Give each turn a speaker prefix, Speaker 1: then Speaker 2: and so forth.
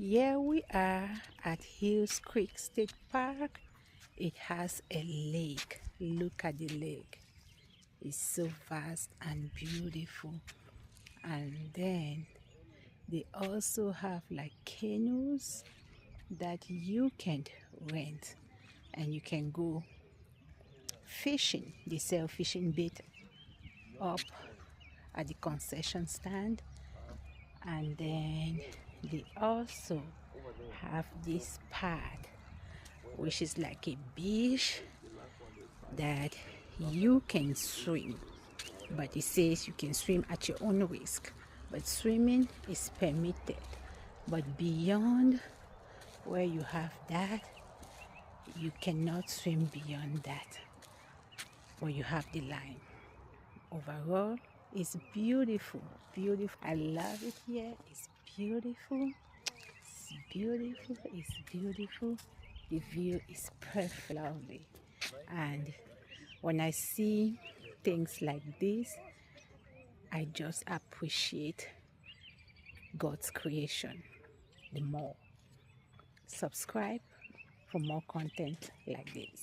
Speaker 1: Here we are at Hills Creek State Park. It has a lake. Look at the lake. It's so vast and beautiful. And then they also have like canoes that you can rent and you can go fishing. They sell fishing bait up at the concession stand. And then they also have this part which is like a beach that you can swim, but it says you can swim at your own risk, but swimming is permitted. But beyond where you have that, you cannot swim beyond that, or you have the line. Overall, it's beautiful. I love it here. It's beautiful. It's beautiful. The view is perfect, lovely. And when I see things like this, I just appreciate God's creation the more. Subscribe for more content like this.